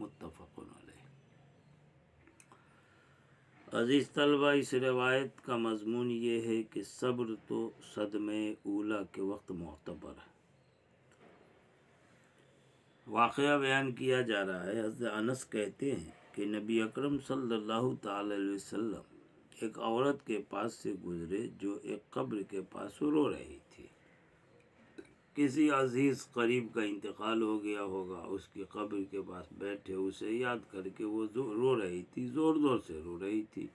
मुत्तफ़क़ अलैह। अज़ीज़ तलबा, इस रिवायत का मज़मून ये है कि सब्र तो सदमे ऊला के वक्त मोतबर है। वाक़या बयान किया जा रहा है। हज़रत अनस कहते हैं कि नबी अकरम सल्लल्लाहु ताला अलैहि वसल्लम एक औरत के पास से गुजरे जो एक कब्र के पास रो रही थी। किसी अजीज़ करीब का इंतकाल हो गया होगा, उसकी कब्र के पास बैठे उसे याद करके वो रो रही थी, ज़ोर ज़ोर से रो रही थी,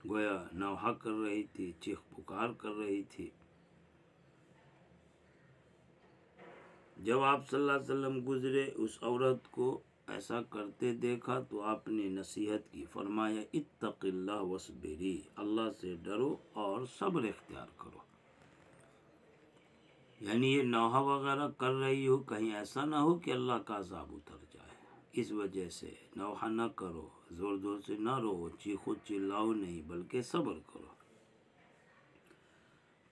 गोया नौहा कर रही थी, चीख पुकार कर रही थी। जब आप सल्लल्लाहु अलैहि वसल्लम गुजरे, उस औरत को ऐसा करते देखा तो आपने नसीहत की, फरमाया इत्तक़िल्लाह वस्बिरी, अल्लाह से डरो और सब्र इख्तियार करो। यानी ये नौहा वगैरह कर रही हो, कहीं ऐसा ना हो कि अल्लाह का अज़ाब उतर जाए, इस वजह से नौहा ना करो, ज़ोर ज़ोर से ना रो, चीखो चिल्लाओ नहीं, बल्कि सब्र करो।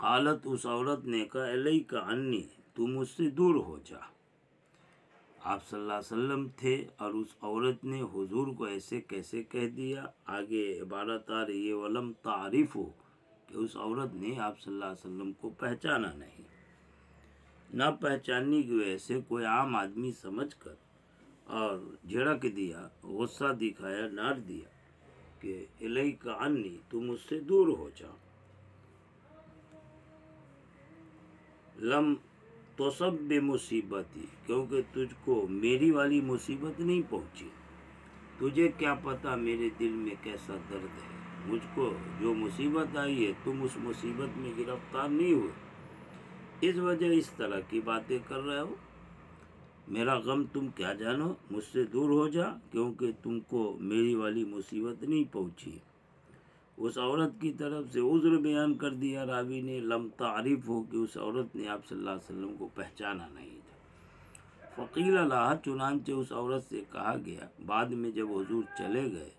कालत, उस औरत ने कहा, अलैका अन्नी, तू मुझसे दूर हो जा। आप सल्लल्लाहु अलैहि वसल्लम थे और उस औरत ने हुजूर को ऐसे कैसे कह दिया। आगे इबारत आ रही है वलम तारिफो, कि उस औरत ने आप सल्लल्लाहु अलैहि वसल्लम को पहचाना नहीं। न पहचानने की वजह से कोई आम आदमी समझकर और झिड़क दिया, गुस्सा दिखाया, डांट दिया कि इलैका अन्नी, तू मुझसे दूर हो जा। लम तो सब बेमुसीबती, क्योंकि तुझको मेरी वाली मुसीबत नहीं पहुंची। तुझे क्या पता मेरे दिल में कैसा दर्द है। मुझको जो मुसीबत आई है, तुम उस मुसीबत में गिरफ्तार नहीं हुए, इस वजह इस तरह की बातें कर रहे हो। मेरा गम तुम क्या जानो, मुझसे दूर हो जा, क्योंकि तुमको मेरी वाली मुसीबत नहीं पहुंची। उस औरत की तरफ से उज़्र बयान कर दिया रावी ने, लम तारिफ हो, कि उस औरत ने आप सल्लल्लाहु अलैहि वसल्लम को पहचाना नहीं था। फ़क़ील लहा, चुनांचे उस औरत से कहा गया, बाद में जब हुजूर चले गए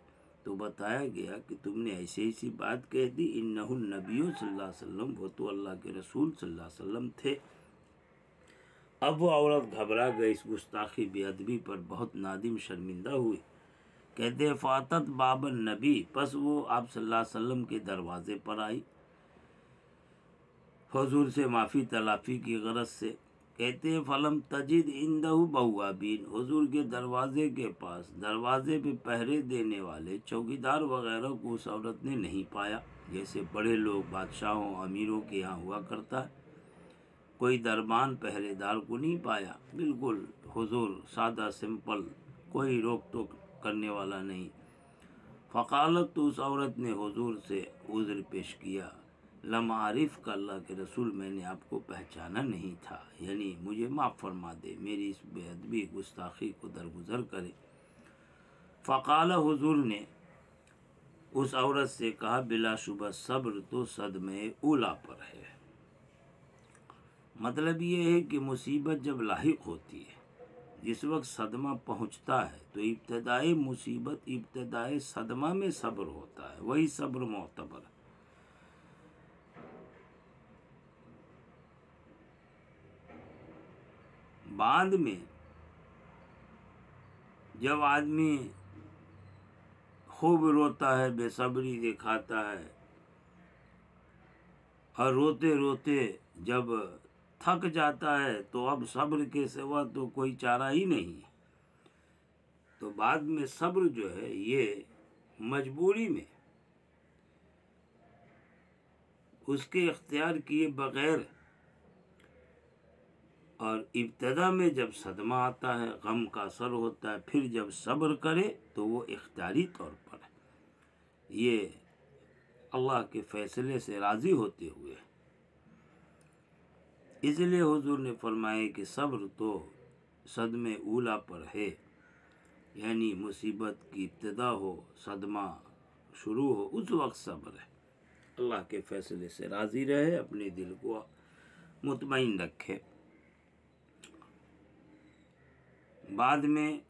तो बताया गया कि तुमने ऐसी ऐसी बात कह दी। इन्नहु नबिय्यु सल्लल्लाहु अलैहि वसल्लम, वो तो अल्लाह के रसूल सल्लल्लाहु अलैहि वसल्लम थे। अब वो औरत घबरा गई, इस गुस्ताखी बेअदबी पर बहुत नादिम शर्मिंदा हुई। कहते फ़ातत बाबन नबी, बस वो आप सल्लल्लाहु अलैहि वसल्लम के दरवाजे पर आई, हुजूर से माफ़ी तलाफ़ी की गरज से। कहते फलम तजिद इंदहु बव्वाबीन, हुजूर के दरवाजे के पास दरवाजे पे पहरे देने वाले चौकीदार वगैरह को उस औरत ने नहीं पाया, जैसे बड़े लोग बादशाहों अमीरों के यहाँ हुआ करता है। कोई दरबान पहरेदार को नहीं पाया, बिल्कुल हुजूर सादा सिंपल, कोई रोक टोक करने वाला नहीं। फ़क़ालत, तो उस औरत ने हुजूर से उज़्र पेश किया, लम आरिफ का, अल्लाह के रसूल, मैंने आपको पहचाना नहीं था, यानी मुझे माफ़ फरमा दे, मेरी इस बेअदबी गुस्ताखी को दरगुजर करे। फ़क़ाल, हुजूर ने उस औरत से कहा, बिलाशुबह सब्र तो सदमे ऊला पर है। मतलब ये है कि मुसीबत जब लाहिक होती है, जिस वक्त सदमा पहुंचता है, तो इब्तदाई मुसीबत, इब्तदाई सदमा में सब्र होता है, वही सब्र मोतबर है। बाद में जब आदमी खूब रोता है, बेसब्री दिखाता है, और रोते रोते जब थक जाता है, तो अब सब्र के सिवा तो कोई चारा ही नहीं है। तो बाद में सब्र जो है ये मजबूरी में उसके इख्तियार किए बगैर और इब्तदा में जब सदमा आता है, गम का असर होता है, फिर जब सब्र करे तो वो इख्तियारी तौर पर ये अल्लाह के फैसले से राज़ी होते हुए। इसलिए हुजूर ने फरमाया कि सब्र तो सदमे ऊला पर है, यानी मुसीबत की इब्तदा हो, सदमा शुरू हो, उस वक्त सब्र है। अल्लाह के फैसले से राज़ी रहे, अपने दिल को मुतमईन रखे। बाद में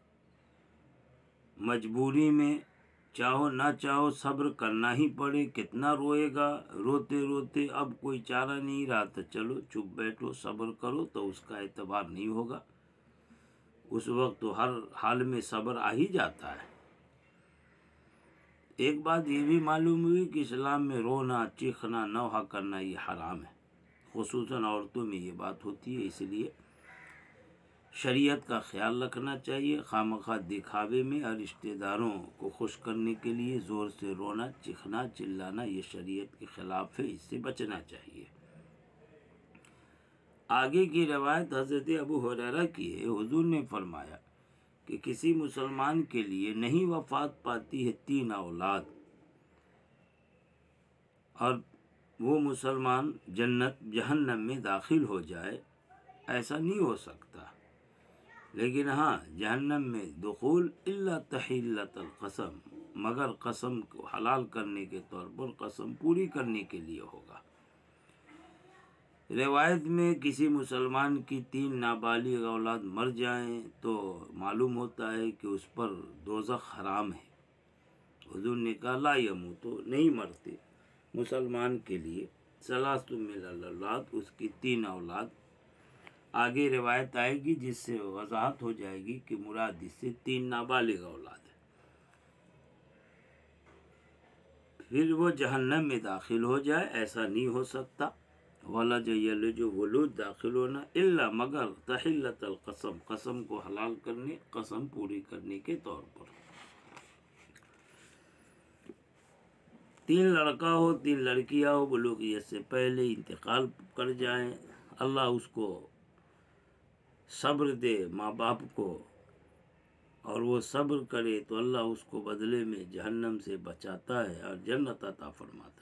मजबूरी में चाहो ना चाहो सब्र करना ही पड़े। कितना रोएगा, रोते रोते अब कोई चारा नहीं रहा तो चलो चुप बैठो, सब्र करो, तो उसका एतबार नहीं होगा। उस वक्त तो हर हाल में सब्र आ ही जाता है। एक बात ये भी मालूम हुई कि इस्लाम में रोना, चीखना, नौहा करना ये हराम है। खुसूसन औरतों में ये बात होती है। इसलिए शरीयत का ख्याल रखना चाहिए। खामखा दिखावे में और रिश्तेदारों को खुश करने के लिए ज़ोर से रोना, चीखना, चिल्लाना ये शरीयत के ख़िलाफ़ है, इससे बचना चाहिए। आगे की रवायत हज़रत अबू हुरैरा की है। हुजूर ने फरमाया कि किसी मुसलमान के लिए नहीं वफ़ात पाती है 3 औलाद, और वो मुसलमान जन्नत जहन्नम में दाखिल हो जाए, ऐसा नहीं हो सकता। लेकिन हाँ, जहन्नम में दुखूल इल्ला तहिल्लतल कसम, मगर कसम को हलाल करने के तौर पर कसम पूरी करने के लिए होगा। रिवायत में किसी मुसलमान की 3 नाबालिग औलाद मर जाएं तो मालूम होता है कि उस पर दोज़ख हराम है। हुजूर ने कहा ला यमूत, तो नहीं मरते मुसलमान के लिए सलासतुम मिनल औलाद, उसकी 3 औलाद। आगे रिवायत आएगी जिससे वजाहत हो जाएगी कि मुराद इससे 3 नाबालिग औलाद है। फिर वो जहन्नम में दाखिल हो जाए, ऐसा नहीं हो सकता। वाला जो वलूद दाखिल होना इल्ला मगर तहिल्लतल कसम, कसम को हलाल करने, कसम पूरी करने के तौर पर। 3 लड़का हो, 3 लड़कियां हो, बुलूगियत से पहले इंतकाल कर जाएं, अल्लाह उसको सब्र दे माँ बाप को, और वो सब्र करे तो अल्लाह उसको बदले में जहन्नम से बचाता है और जन्नत अता फरमाता है।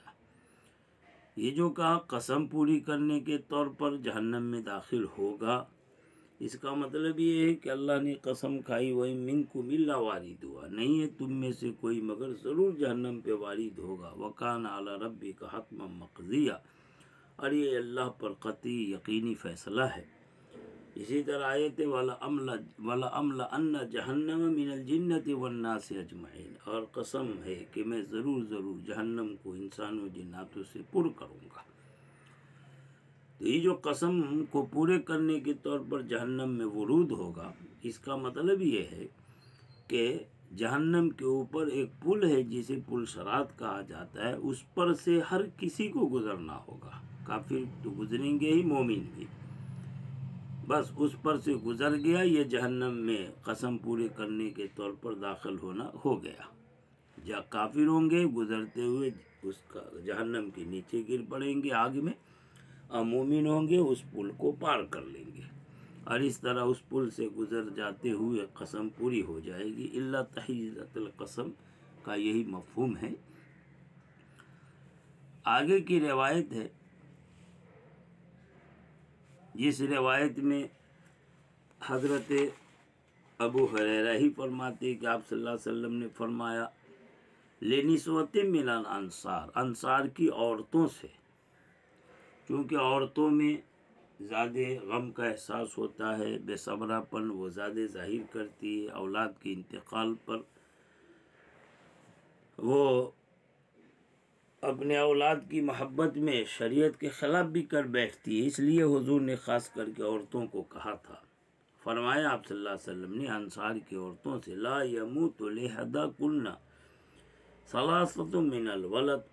ये जो कहा कसम पूरी करने के तौर पर जहन्नम में दाखिल होगा, इसका मतलब ये है कि अल्लाह ने कसम खाई वही मिनकुम इल्ला वारिद हुआ, नहीं है तुम में से कोई मगर ज़रूर जहन्नम पे वारिद होगा। वकान अला रब्बिका हत्मम मक़ज़िया, और ये अल्लाह पर क़तई यकीनी फ़ैसला है। इसी तरह आयत वाला अमला अन्ना जहन्नम मिनल जिन्नति वन्नास अजमईन, और कसम है कि मैं ज़रूर जहन्नम को इंसानों जिन्नातों से पुर करूँगा। तो ये जो कसम को पूरे करने के तौर पर जहन्नम में वरूद होगा, इसका मतलब ये है कि जहन्नम के ऊपर एक पुल है जिसे पुल सरात कहा जाता है, उस पर से हर किसी को गुजरना होगा। काफिर तो गुजरेंगे ही, मोमिन भी। बस उस पर से गुजर गया, ये जहन्नम में कसम पूरे करने के तौर पर दाखिल होना हो गया। जहाँ काफिर होंगे गुजरते हुए उसका जहन्नम के नीचे गिर पड़ेंगे आग में, और मोमिन होंगे उस पुल को पार कर लेंगे, और इस तरह उस पुल से गुजर जाते हुए कसम पूरी हो जाएगी। इल्ला तहिल्लतल कसम का यही मफहूम है। आगे की रिवायत है, जिस रिवायत में हज़रत अबू हुरैरा ही फरमाते कि आप सल्लल्लाहु अलैहि वसल्लम ने फरमाया लेनिस्वते मिनल अंसार, अंसार की औरतों से, क्योंकि औरतों में ज़्यादा गम का एहसास होता है, बेसब्रापन वो ज़्यादा ज़ाहिर करती है। औलाद के इंतकाल पर वो अपने औलाद की मोहब्बत में शरीयत के ख़िलाफ़ भी कर बैठती है। इसलिए हुजूर ने ख़ास करके औरतों को कहा था, फरमाया आप सल्लल्लाहु अलैहि वसल्लम ने अंसार की औरतों से ला यमूतु लिहदा कुन्ना सलासतु मिनल वलद,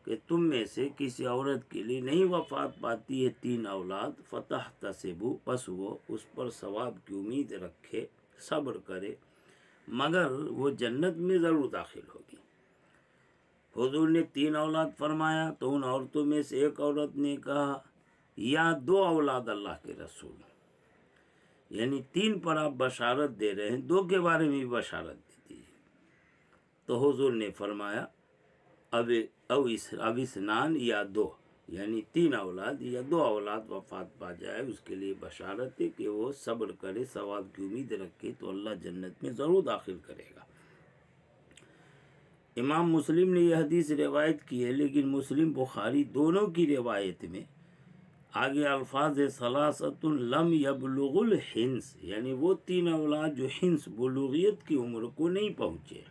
कि तुम में से किसी औरत के लिए नहीं वफ़ात पाती है 3 औलाद, फ़तह तसिबु, बस वो उस पर सवाब की उम्मीद रखे, सब्र करे, मगर वो जन्नत में ज़रूर दाखिल होगी। हुजूर ने 3 औलाद फरमाया तो उन औरतों में से एक औरत ने कहा या 2 औलाद अल्लाह के रसूल, यानी 3 पर आप बशारत दे रहे हैं, 2 के बारे में भी बशारत दे दीजिए। तो हुजूर ने फरमाया अब स्नान या 2, यानी 3 औलाद या 2 औलाद वफात पा जाए, उसके लिए बशारत है कि वो सब्र करे, सवाब की उम्मीद रखे तो अल्लाह जन्नत में ज़रूर दाखिल करेगा। इमाम मुस्लिम ने यह हदीस रिवायत की है, लेकिन मुस्लिम बुखारी दोनों की रिवायत में आगे अल्फाज सलासतुन लम यबलुगुल हिंस, यानी वो 3 औलाद जो हिंस बुलूगियत की उम्र को नहीं पहुँचे।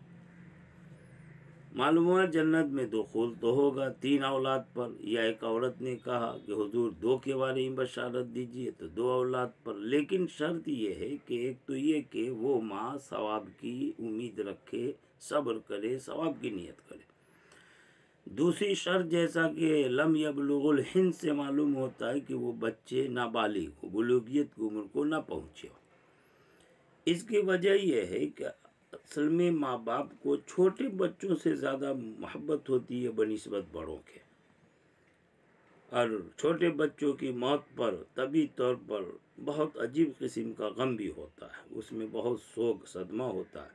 मालूम हुआ जन्नत में दुखूल तो होगा 3 औलाद पर। या एक औरत ने कहा कि हुजूर 2 के बारे में बशारत दीजिए, तो 2 औलाद पर, लेकिन शर्त यह है कि एक तो ये कि वो माँ सवाब की उम्मीद रखे, सब्र करे, सवाब की नियत करे। दूसरी शर्त जैसा कि लम यबलुगुल हिंस से मालूम होता है कि वो बच्चे नाबालिग हो, बुलूगियत की उम्र को ना पहुँचे। इसकी वजह यह है कि असल में माँ बाप को छोटे बच्चों से ज़्यादा मोहब्बत होती है बनिस्बत बड़ों के, और छोटे बच्चों की मौत पर तभी तौर पर बहुत अजीब किस्म का गम भी होता है, उसमें बहुत शोक सदमा होता है।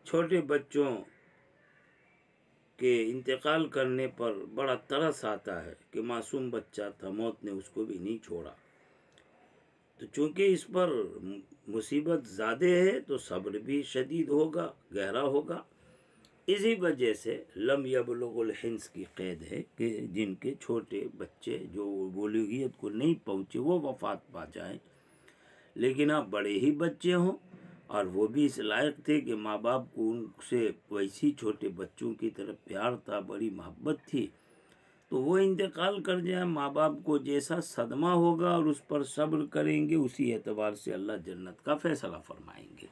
छोटे बच्चों के इंतकाल करने पर बड़ा तरस आता है कि मासूम बच्चा था, मौत ने उसको भी नहीं छोड़ा। तो चूँकि इस पर मुसीबत ज़्यादा है तो सब्र भी शदीद होगा, गहरा होगा। इसी वजह से लम यबलुगुल हिंस की क़ैद है कि जिनके छोटे बच्चे जो बुलूगियत को नहीं पहुँचे वो वफ़ात पा जाएं, लेकिन अब बड़े ही बच्चे हों और वो भी इस लायक थे कि माँ बाप को उनसे वैसी छोटे बच्चों की तरफ प्यार था, बड़ी मोहब्बत थी, तो वो इंतकाल कर जाए, माँ बाप को जैसा सदमा होगा और उस पर सब्र करेंगे, उसी एतबार से अल्लाह जन्नत का फैसला फरमाएंगे।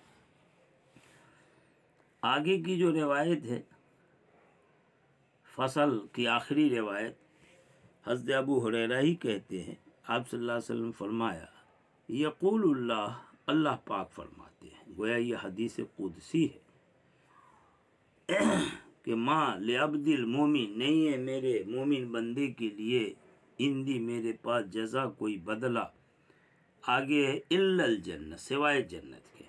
आगे की जो रिवायत है, फसल की आखिरी रिवायत, हज़रत अबू हुरैरा ही कहते हैं, आप सल्लल्लाहु अलैहि वसल्लम फरमाया, यक़ूलुल्लाह, अल्लाह पाक फरमाते हैं, गोया ये हदीस कुदसी है कि माँ ले अब्दिल मोमिन, नहीं है मेरे मोमिन बंदे के लिए, इंदी मेरे पास जज़ा कोई बदला, आगे है इल्लल जन्नत, सिवाय जन्नत के,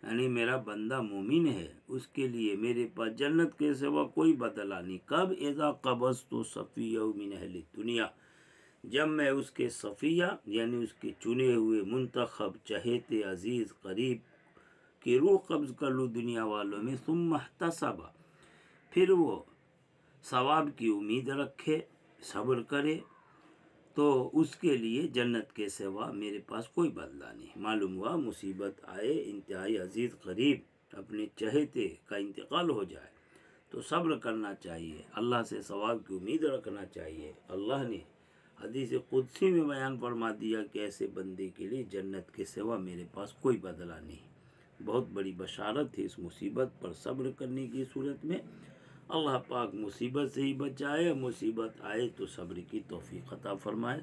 यानी मेरा बंदा मोमिन है उसके लिए मेरे पास जन्नत के सिवा कोई बदला नहीं। कब? इज़ा क़बज़तु सफ़िय्या मिन अहली दुनिया, जब मैं उसके सफ़िया यानी उसके चुने हुए मुंतखब चहेते अजीज़ करीब की रूह कब्ज़ कर लूँ दुनिया वालों में, सुम्मा इहतसबा, फिर वो सवाब की उम्मीद रखे, सब्र करे, तो उसके लिए जन्नत के सिवा मेरे पास कोई बदला नहीं। मालूम हुआ मुसीबत आए, इंतहाई अजीज़ करीब अपने चहेते का इंतकाल हो जाए तो सब्र करना चाहिए, अल्लाह से सवाब की उम्मीद रखना चाहिए। अल्लाह ने हदीस कुदसी में बयान फरमा दिया कि ऐसे बंदे के लिए जन्नत के सिवा मेरे पास कोई बदला नहीं। बहुत बड़ी बशारत है इस मुसीबत पर सब्र करने की सूरत में। अल्लाह पाक मुसीबत से ही बचाए, मुसीबत आए तो सब्र की तौफीक अता फरमाए।